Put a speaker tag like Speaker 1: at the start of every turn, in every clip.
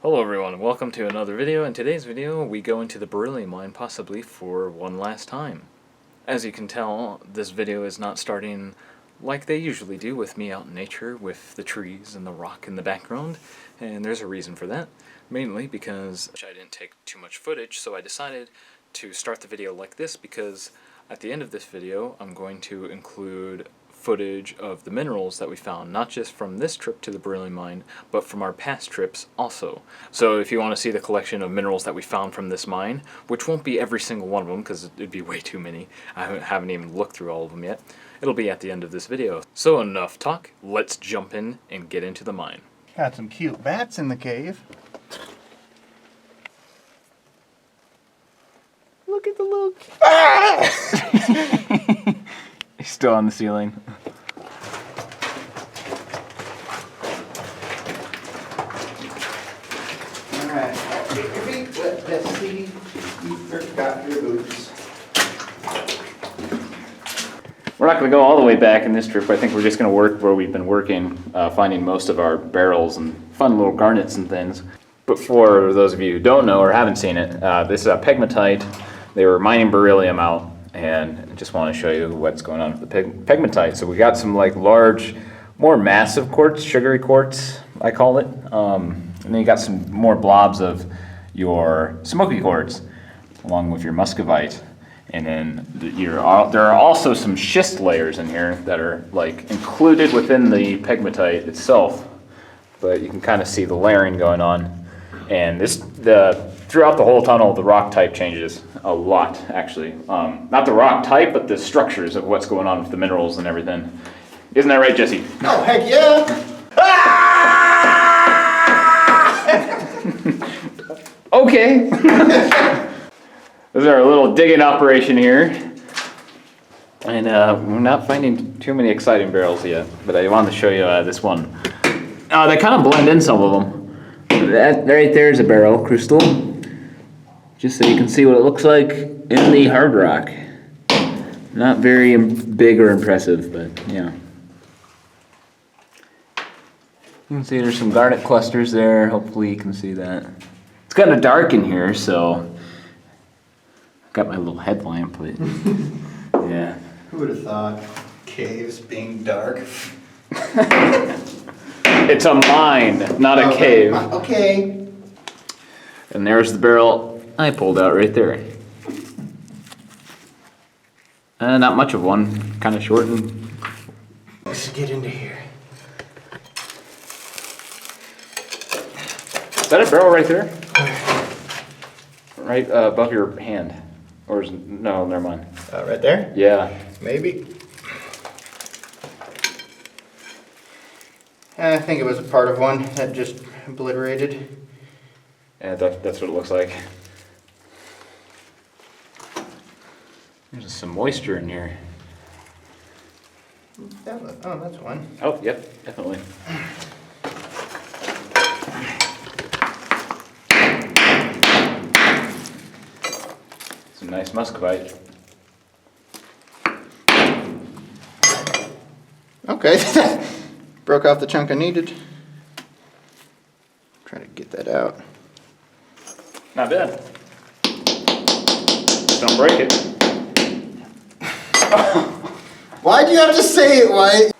Speaker 1: Hello everyone, welcome to another video. In today's video we go into the Beryllium Mine possibly for one last time. As you can tell, this video is not starting like they usually do with me out in nature with the trees and the rock in the background, and there's a reason for that. Mainly because I didn't take too much footage, so I decided to start the video like this because at the end of this video I'm going to include footage of the minerals that we found, not just from this trip to the Beryllium Mine, but from our past trips also. So if you want to see the collection of minerals that we found from this mine, which won't be every single one of them because it'd be way too many, I haven't even looked through all of them yet, it'll be at the end of this video. So enough talk, let's jump in and get into the mine.
Speaker 2: Got some cute bats in the cave.
Speaker 1: Look at the look! Ah! He's still on the ceiling.
Speaker 2: Alright, get your feet wet, Bessie. You forgot your boots.
Speaker 1: We're not going to go all the way back in this trip. I think we're just going to work where we've been working, finding most of our barrels and fun little garnets and things. But for those of you who don't know or haven't seen it, this is a Pegmatite. They were mining beryllium out, and I just want to show you what's going on with the Pegmatite. So we got some like large, more massive quartz, sugary quartz, I call it. And then you got some more blobs of your smoky quartz, along with your muscovite. And then there are also some schist layers in here that are like included within the Pegmatite itself, but you can kind of see the layering going on. And throughout the whole tunnel, the rock type changes a lot, actually. Not the rock type, but the structures of what's going on with the minerals and everything. Isn't that right, Jesse?
Speaker 2: Oh, heck yeah!
Speaker 1: Okay. This is our little digging operation here. And we're not finding too many exciting barrels yet, but I wanted to show you this one. They kind of blend in, some of them. That right there is a barrel crystal, just so you can see what it looks like in the hard rock. Not very big or impressive, but yeah. You can see there's some garnet clusters there. Hopefully you can see that. It's kind of dark in here, so I've got my little headlamp, but yeah.
Speaker 2: Who would have thought caves being dark?
Speaker 1: It's a mine, not a cave.
Speaker 2: Okay.
Speaker 1: And there's the barrel I pulled out right there. Not much of one, kind of shortened.
Speaker 2: Let's get into here.
Speaker 1: Is that a barrel right there? Right above your hand. Or is, no, never mind.
Speaker 2: Right there?
Speaker 1: Yeah.
Speaker 2: Maybe. I think it was a part of one that just obliterated.
Speaker 1: Yeah, that's what it looks like. There's some moisture in here.
Speaker 2: Oh, that's one.
Speaker 1: Oh, yep, definitely. Some nice muscovite.
Speaker 2: Okay. Broke off the chunk I needed. Try to get that out.
Speaker 1: Not bad. Don't break it.
Speaker 2: Why'd you have to say it, White?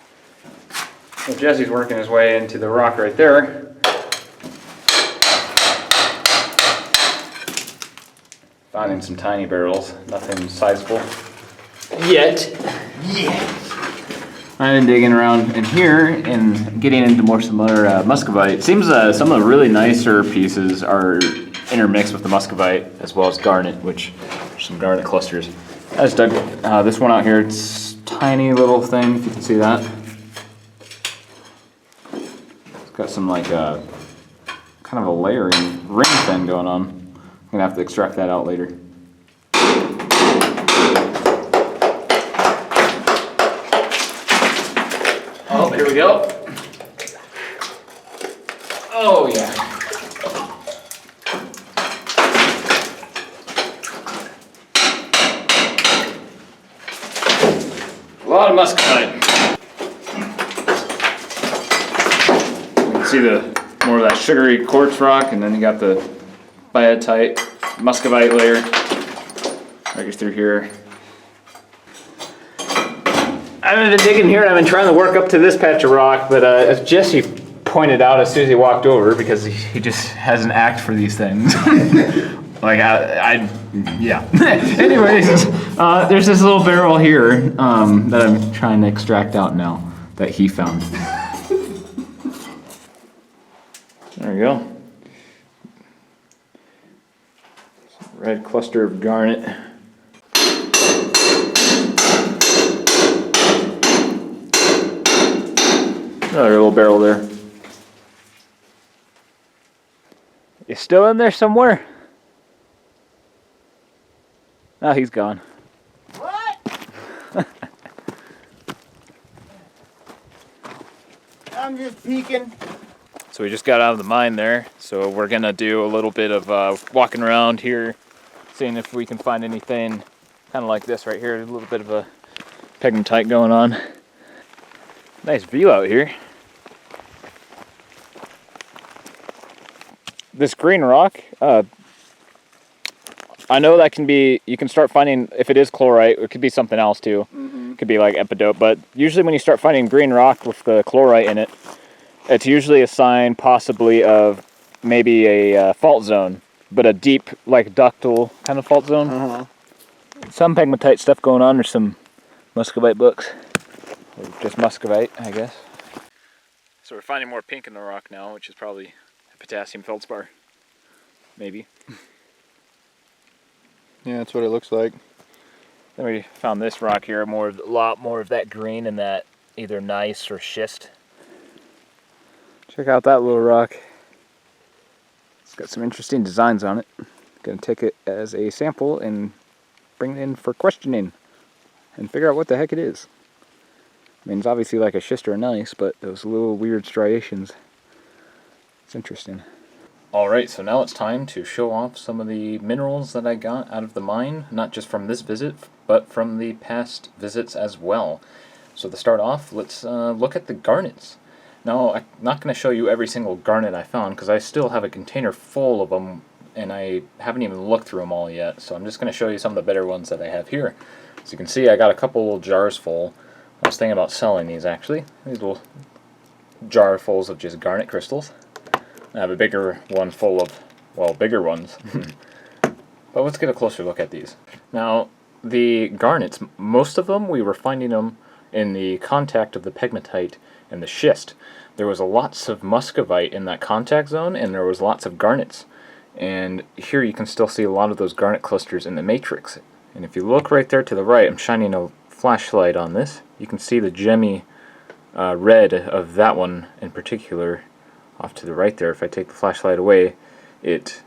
Speaker 1: Well, Jesse's working his way into the rock right there. Finding some tiny barrels, nothing sizable yet.
Speaker 2: Yeah.
Speaker 1: I've been digging around in here and getting into more similar muscovite. It seems some of the really nicer pieces are intermixed with the muscovite as well as garnet, which are some garnet clusters. I just dug this one out here. It's a tiny little thing, if you can see that. It's got some like kind of a layering ring thing going on. I'm gonna have to extract that out later. Oh, here we go. Oh, yeah. A lot of muscovite. You can see the more of that sugary quartz rock, and then you got the biotite, muscovite layer right through here. I haven't been digging here, and I've been trying to work up to this patch of rock, but as Jesse pointed out as soon as he walked over, because he just has an act for these things. Like, yeah. Anyways, there's this little barrel here that I'm trying to extract out now that he found. There we go. Red cluster of garnet. Another little barrel there. You still in there somewhere? Oh, he's gone.
Speaker 2: What? I'm just peeking.
Speaker 1: So we just got out of the mine there, so we're gonna do a little bit of walking around here, seeing if we can find anything kind of like this right here. A little bit of a pegmatite going on. Nice view out here. This green rock, I know that can be, you can start finding, if it is chlorite, it could be something else too. It could be like epidote, but usually when you start finding green rock with the chlorite in it, it's usually a sign possibly of maybe a fault zone, but a deep, like ductile kind of fault zone. Some pegmatite stuff going on, or some muscovite books, or just muscovite, I guess. So we're finding more pink in the rock now, which is probably potassium feldspar, maybe.
Speaker 3: Yeah, that's what it looks like.
Speaker 1: Then we found this rock here, a lot more of that green and that either gneiss or schist. Check out that little rock. It's got some interesting designs on it. Gonna take it as a sample and bring it in for questioning and figure out what the heck it is. I mean, it's obviously like a schist or a gneiss, but those little weird striations. It's interesting. Alright, so now it's time to show off some of the minerals that I got out of the mine, not just from this visit, but from the past visits as well. So to start off, let's look at the garnets. Now, I'm not going to show you every single garnet I found, because I still have a container full of them, and I haven't even looked through them all yet, so I'm just going to show you some of the better ones that I have here. As you can see, I got a couple little jars full. I was thinking about selling these, actually. These little jar fulls of just garnet crystals. I have a bigger one full of, well, bigger ones. But let's get a closer look at these. Now, the garnets, most of them, we were finding them in the contact of the pegmatite and the schist. There was lots of muscovite in that contact zone, and there was lots of garnets. And here you can still see a lot of those garnet clusters in the matrix. And if you look right there to the right, I'm shining a flashlight on this. You can see the gemmy red of that one in particular. Off to the right there, if I take the flashlight away, it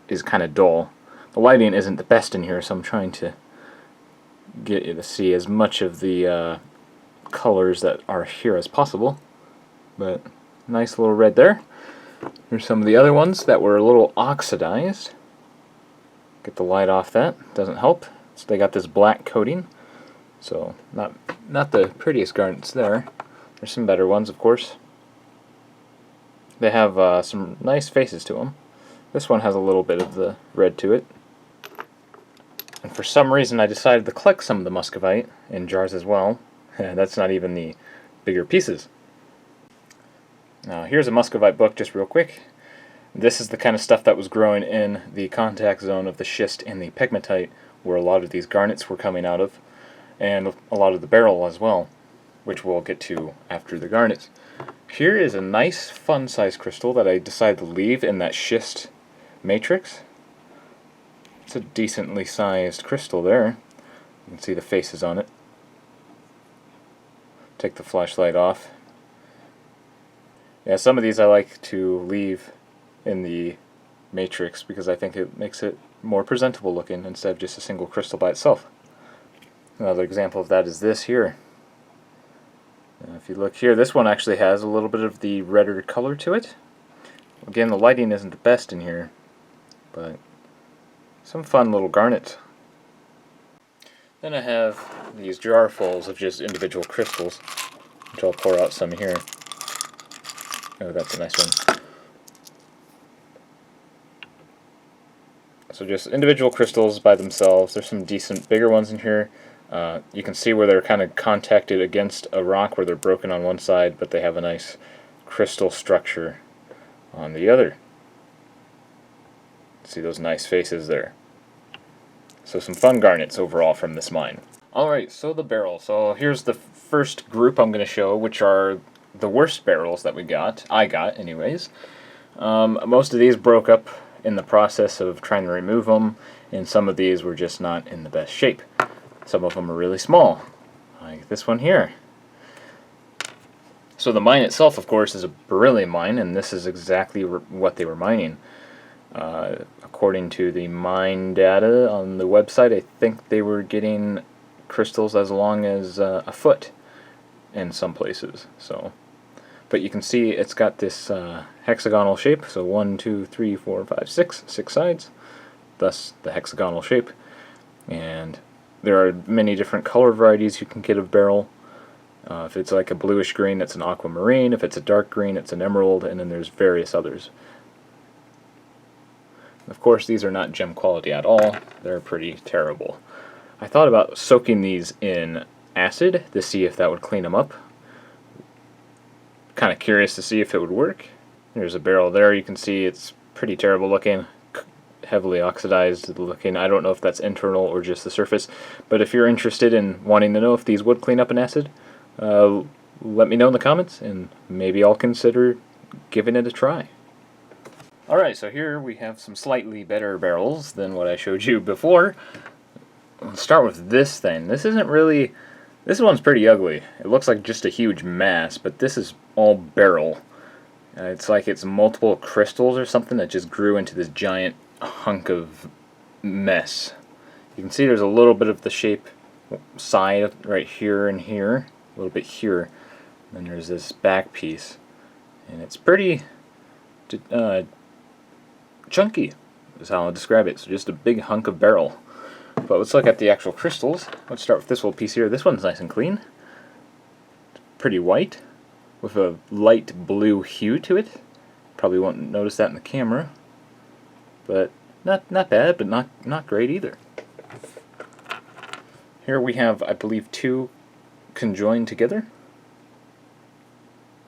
Speaker 1: is kind of dull. The lighting isn't the best in here, so I'm trying to get you to see as much of the colors that are here as possible. But nice little red there. Here's some of the other ones that were a little oxidized. Get the light off that, doesn't help. So they got this black coating, so not the prettiest garnets there. There's some better ones, of course. They have some nice faces to them. This one has a little bit of the red to it. And for some reason I decided to collect some of the muscovite in jars as well. That's not even the bigger pieces. Now here's a muscovite book just real quick. This is the kind of stuff that was growing in the contact zone of the schist and the pegmatite, where a lot of these garnets were coming out of, and a lot of the beryl as well, which we'll get to after the garnets. Here is a nice fun size crystal that I decided to leave in that schist matrix. It's a decently sized crystal there. You can see the faces on it. Take the flashlight off. Yeah, some of these I like to leave in the matrix because I think it makes it more presentable looking instead of just a single crystal by itself. Another example of that is this here. If you look here, this one actually has a little bit of the redder color to it. Again, the lighting isn't the best in here, but some fun little garnets. Then I have these jarfuls of just individual crystals, which I'll pour out some here. Oh, that's a nice one. So just individual crystals by themselves. There's some decent bigger ones in here. You can see where they're kind of contacted against a rock where they're broken on one side, but they have a nice crystal structure on the other. See those nice faces there. So some fun garnets overall from this mine. Alright, so the Beryl. So here's the first group I'm going to show, which are the worst barrels that we got. I got, anyways. Most of these broke up in the process of trying to remove them, and some of these were just not in the best shape. Some of them are really small, like this one here. So the mine itself, of course, is a beryllium mine, and this is exactly what they were mining. According to the mine data on the website, I think they were getting crystals as long as a foot in some places. So, but you can see it's got this hexagonal shape. So 1, 2, 3, 4, 5, 6 sides. Thus the hexagonal shape. And there are many different color varieties you can get of Beryl. If it's like a bluish green, it's an aquamarine. If it's a dark green, it's an emerald. And then there's various others. Of course, these are not gem quality at all. They're pretty terrible. I thought about soaking these in acid to see if that would clean them up. Kind of curious to see if it would work. There's a barrel there. You can see it's pretty terrible looking, heavily oxidized looking. I don't know if that's internal or just the surface, but if you're interested in wanting to know if these would clean up in acid, let me know in the comments, and maybe I'll consider giving it a try. Alright, so here we have some slightly better barrels than what I showed you before. Let's start with this thing. This one's pretty ugly. It looks like just a huge mass, but this is all Beryl. It's like it's multiple crystals or something that just grew into this giant hunk of mess. You can see there's a little bit of the shape side right here and here, a little bit here. And then there's this back piece, and it's pretty chunky is how I'll describe it. So just a big hunk of Beryl. But let's look at the actual crystals. Let's start with this little piece here. This one's nice and clean. It's pretty white with a light blue hue to it. Probably won't notice that in the camera. But not bad, but not great either. Here we have, I believe, 2 conjoined together.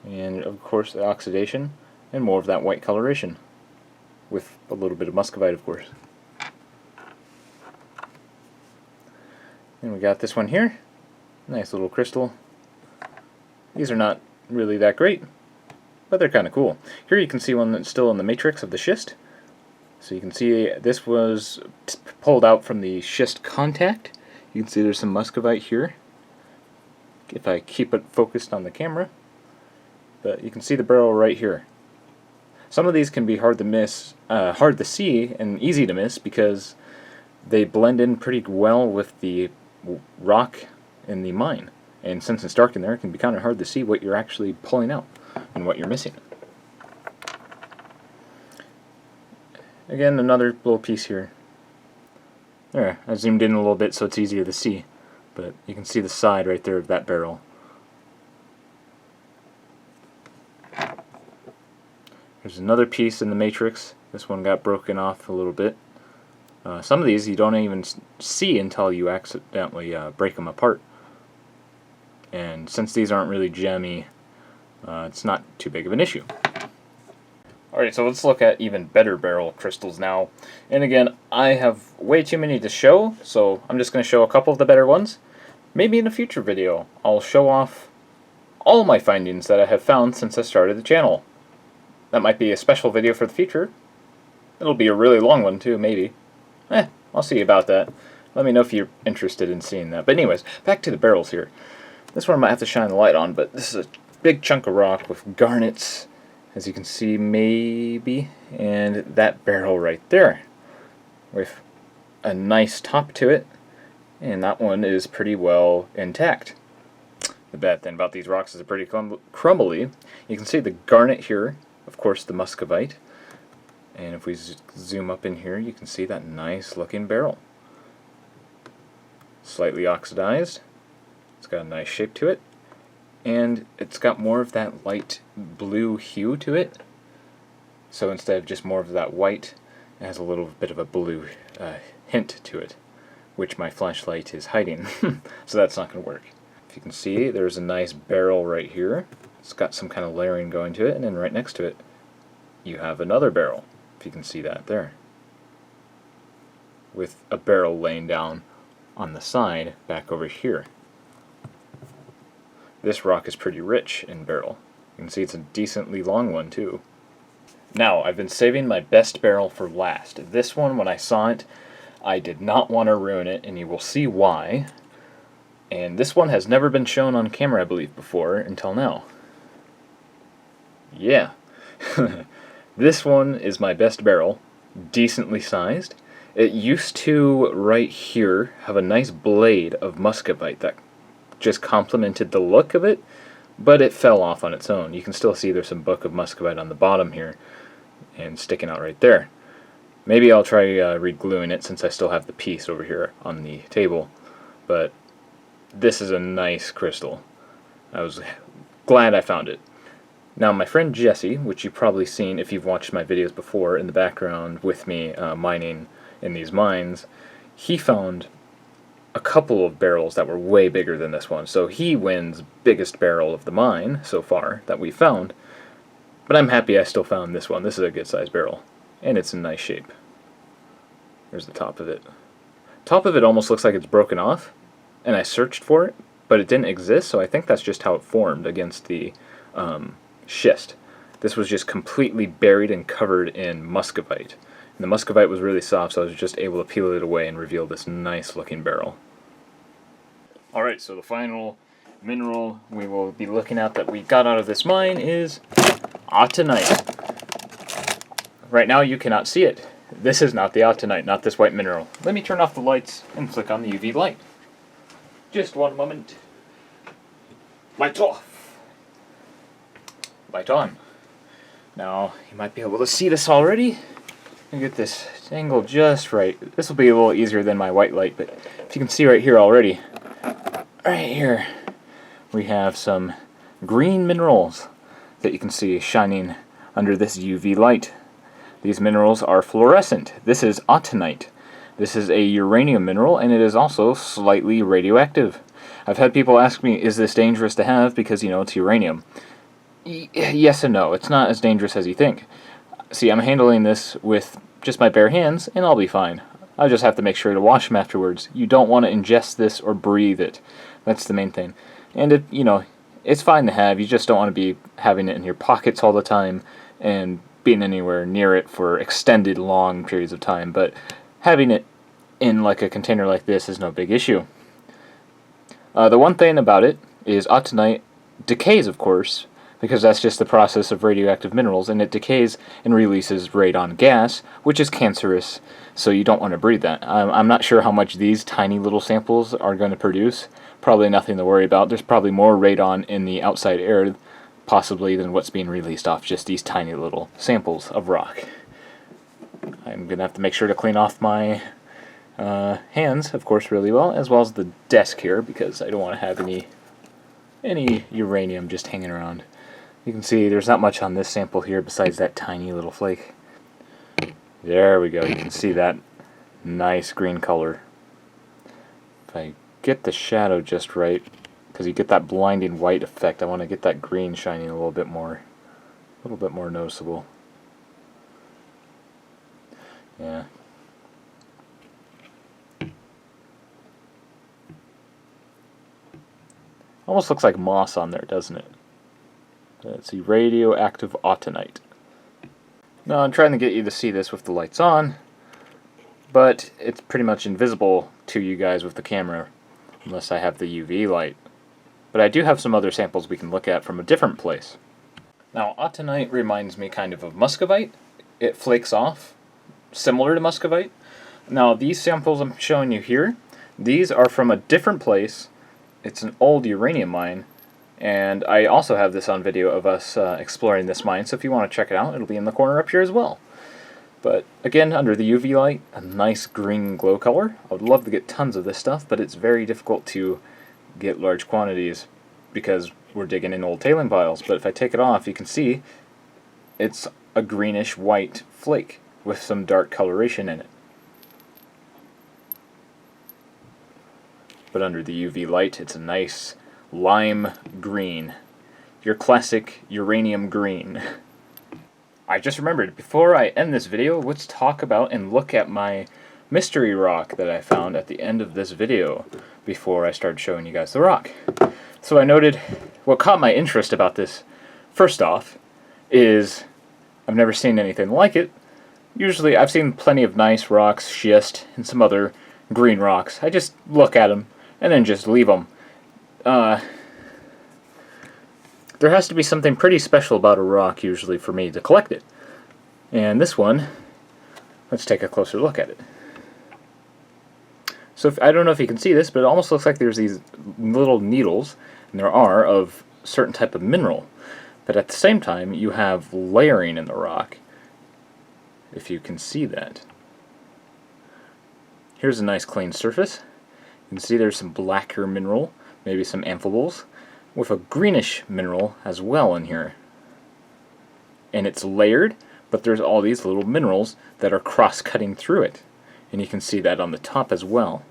Speaker 1: And of course the oxidation and more of that white coloration. With a little bit of muscovite, of course. And we got this one here. Nice little crystal. These are not really that great, but they're kind of cool. Here you can see one that's still in the matrix of the schist. So you can see this was pulled out from the schist contact. You can see there's some muscovite here. If I keep it focused on the camera. But you can see the Beryl right here. Some of these can be hard to see and easy to miss because they blend in pretty well with the rock in the mine. And since it's dark in there, it can be kind of hard to see what you're actually pulling out and what you're missing. Again, another little piece here. There, I zoomed in a little bit so it's easier to see. But you can see the side right there of that Beryl. There's another piece in the matrix. This one got broken off a little bit. Some of these you don't even see until you accidentally break them apart. And since these aren't really gemmy, it's not too big of an issue. Alright, so let's look at even better Beryl crystals now. And again, I have way too many to show, so I'm just going to show a couple of the better ones. Maybe in a future video, I'll show off all my findings that I have found since I started the channel. That might be a special video for the future. It'll be a really long one too, maybe. I'll see about that. Let me know if you're interested in seeing that. But anyways, back to the barrels here. This one I might have to shine the light on, but this is a big chunk of rock with garnets, as you can see maybe, and that barrel right there with a nice top to it, and that one is pretty well intact. The bad thing about these rocks is they're pretty crumbly. You can see the garnet here, of course the muscovite, and if we zoom up in here you can see that nice looking Beryl. Slightly oxidized, it's got a nice shape to it, and it's got more of that light blue hue to it. So instead of just more of that white, It has a little bit of a blue hint to it, which my flashlight is hiding, so that's not going to work. If you can see, there's a nice barrel right here. It's got some kind of layering going to it, and then right next to it, you have another barrel, if you can see that there, with a barrel laying down on the side back over here. This rock is pretty rich in beryl. You can see it's a decently long one too. Now, I've been saving my best beryl for last. This one, when I saw it, I did not want to ruin it, and you will see why. And this one has never been shown on camera, I believe, before, until now. Yeah. This one is my best beryl, decently sized. It used to, right here, have a nice blade of muscovite that just complemented the look of it, but it fell off on its own. You can still see there's some book of muscovite on the bottom here, and sticking out right there. Maybe I'll try re-gluing it since I still have the piece over here on the table, but this is a nice crystal. I was glad I found it. Now my friend Jesse, which you've probably seen if you've watched my videos before in the background with me mining in these mines, he found a couple of barrels that were way bigger than this one, so he wins biggest barrel of the mine so far that we found. But I'm happy I still found this one. This is a good sized barrel, and it's in nice shape. There's the top of it. Top of it almost looks like it's broken off, and I searched for it, but it didn't exist, so I think that's just how it formed against the schist. This was just completely buried and covered in muscovite. And the muscovite was really soft, so I was just able to peel it away and reveal this nice looking barrel. Alright, so the final mineral we will be looking at that we got out of this mine is Autonite. Right now you cannot see it. This is not the Autonite, not this white mineral. Let me turn off the lights and click on the UV light. Just one moment. Lights off. Light on. Now, you might be able to see this already. Let me get this angle just right. This will be a little easier than my white light, but if you can see right here already, right here, we have some green minerals that you can see shining under this UV light. These minerals are fluorescent. This is Autonite. This is a uranium mineral, and it is also slightly radioactive. I've had people ask me, is this dangerous to have because, you know, it's uranium? Yes and no. It's not as dangerous as you think. See, I'm handling this with just my bare hands, and I'll be fine. I just have to make sure to wash them afterwards. You don't want to ingest this or breathe it. That's the main thing. And, you know, it's fine to have. You just don't want to be having it in your pockets all the time and being anywhere near it for extended long periods of time. But having it in like a container like this is no big issue. The one thing about it is Autonite decays, of course, because that's just the process of radioactive minerals, and it decays and releases radon gas, which is cancerous, so you don't want to breathe that. I'm not sure how much these tiny little samples are going to produce. Probably nothing to worry about. There's probably more radon in the outside air, possibly, than what's being released off just these tiny little samples of rock. I'm going to have to make sure to clean off my hands, of course, really well as the desk here, because I don't want to have any uranium just hanging around. You can see there's not much on this sample here besides that tiny little flake. There we go. You can see that nice green color. If I get the shadow just right, because you get that blinding white effect, I want to get that green shining a little bit more noticeable. Yeah. Almost looks like moss on there, doesn't it? Let's see, radioactive Autonite. Now I'm trying to get you to see this with the lights on, but it's pretty much invisible to you guys with the camera, unless I have the UV light. But I do have some other samples we can look at from a different place. Now, Autonite reminds me kind of muscovite. It flakes off, similar to muscovite. Now, these samples I'm showing you here, these are from a different place. It's an old uranium mine, and I also have this on video of us exploring this mine, so if you want to check it out, it'll be in the corner up here as well. But again, under the UV light, a nice green glow color. I would love to get tons of this stuff, but it's very difficult to get large quantities because we're digging in old tailing piles. But if I take it off, you can see it's a greenish white flake. with some dark coloration in it. But under the UV light, it's a nice lime green. Your classic uranium green. I just remembered, before I end this video, let's talk about and look at my mystery rock that I found at the end of this video before I started showing you guys the rock. So I noted, what caught my interest about this, first off, is I've never seen anything like it. Usually I've seen plenty of nice rocks, schist, and some other green rocks. I just look at them and then just leave them. There has to be something pretty special about a rock usually for me to collect it. And this one, let's take a closer look at it. So I don't know if you can see this, but it almost looks like there's these little needles, and there are, of certain type of mineral. But at the same time, you have layering in the rock, if you can see that. Here's a nice clean surface. You can see there's some blacker mineral, maybe some amphiboles, with a greenish mineral as well in here. And it's layered, but there's all these little minerals that are cross-cutting through it. And you can see that on the top as well.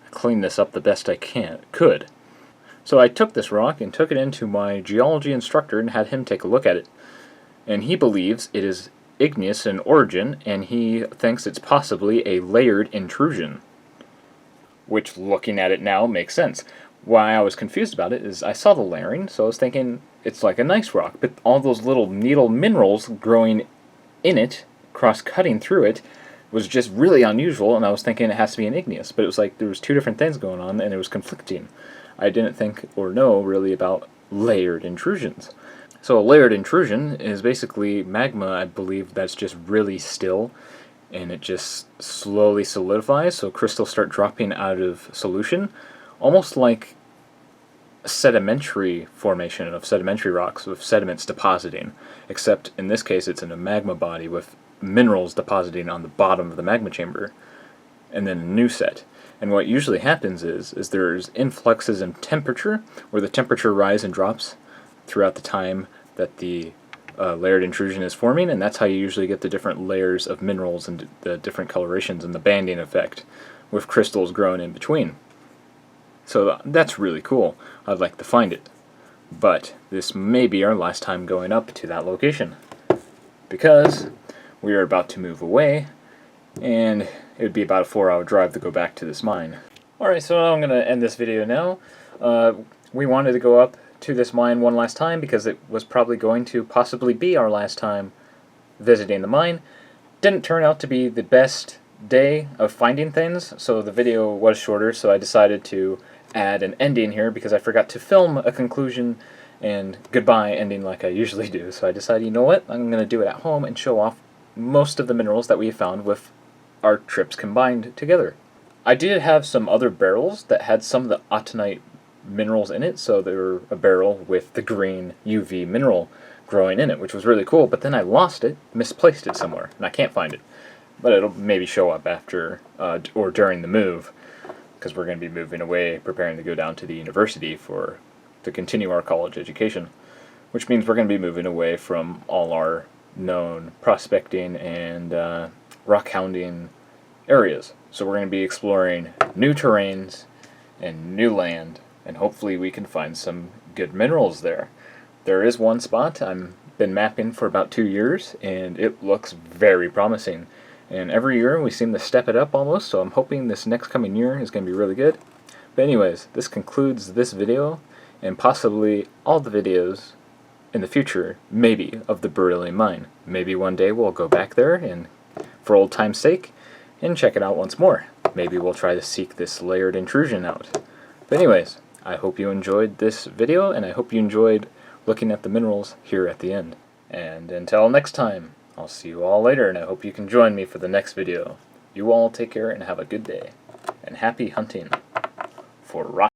Speaker 1: I cleaned this up the best I could. So I took this rock and took it into my geology instructor and had him take a look at it. And he believes it is igneous in origin, and he thinks it's possibly a layered intrusion. Which, looking at it now, makes sense. Why I was confused about it is I saw the layering, so I was thinking it's like a nice rock, but all those little needle minerals growing in it, cross-cutting through it, was just really unusual, and I was thinking it has to be an igneous, but it was like there was two different things going on, and it was conflicting. I didn't think or know really about layered intrusions. So a layered intrusion is basically magma, I believe, that's just really still, and it just slowly solidifies, so crystals start dropping out of solution, almost like a sedimentary formation of sedimentary rocks with sediments depositing, except in this case it's in a magma body with minerals depositing on the bottom of the magma chamber, and then a new set. And what usually happens is there's influxes in temperature, where the temperature rises and drops throughout the time that the layered intrusion is forming, and that's how you usually get the different layers of minerals and the different colorations and the banding effect, with crystals growing in between. So that's really cool. I'd like to find it. But this may be our last time going up to that location, because we are about to move away, and it would be about a 4-hour drive to go back to this mine. Alright, so I'm going to end this video now. We wanted to go up to this mine one last time because it was probably going to possibly be our last time visiting the mine. Didn't turn out to be the best day of finding things, so the video was shorter, so I decided to add an ending here because I forgot to film a conclusion and goodbye ending like I usually do. So I decided, you know what, I'm going to do it at home and show off most of the minerals that we found with our trips combined together. I did have some other barrels that had some of the Autonite minerals in it, so there were a barrel with the green UV mineral growing in it, which was really cool, but then I lost it, misplaced it somewhere, and I can't find it. But it'll maybe show up after or during the move, because we're going to be moving away, preparing to go down to the university to continue our college education, which means we're going to be moving away from all our known prospecting and rock hounding areas. So we're going to be exploring new terrains and new land, and hopefully we can find some good minerals there. There is one spot I've been mapping for about 2 years, and it looks very promising. And every year we seem to step it up almost, so I'm hoping this next coming year is going to be really good. But anyways, this concludes this video, and possibly all the videos in the future, maybe, of the Beryllium Mine. Maybe one day we'll go back there, and for old time's sake, and check it out once more. Maybe we'll try to seek this layered intrusion out. But anyways, I hope you enjoyed this video, and I hope you enjoyed looking at the minerals here at the end. And until next time, I'll see you all later, and I hope you can join me for the next video. You all take care and have a good day. And happy hunting for rock.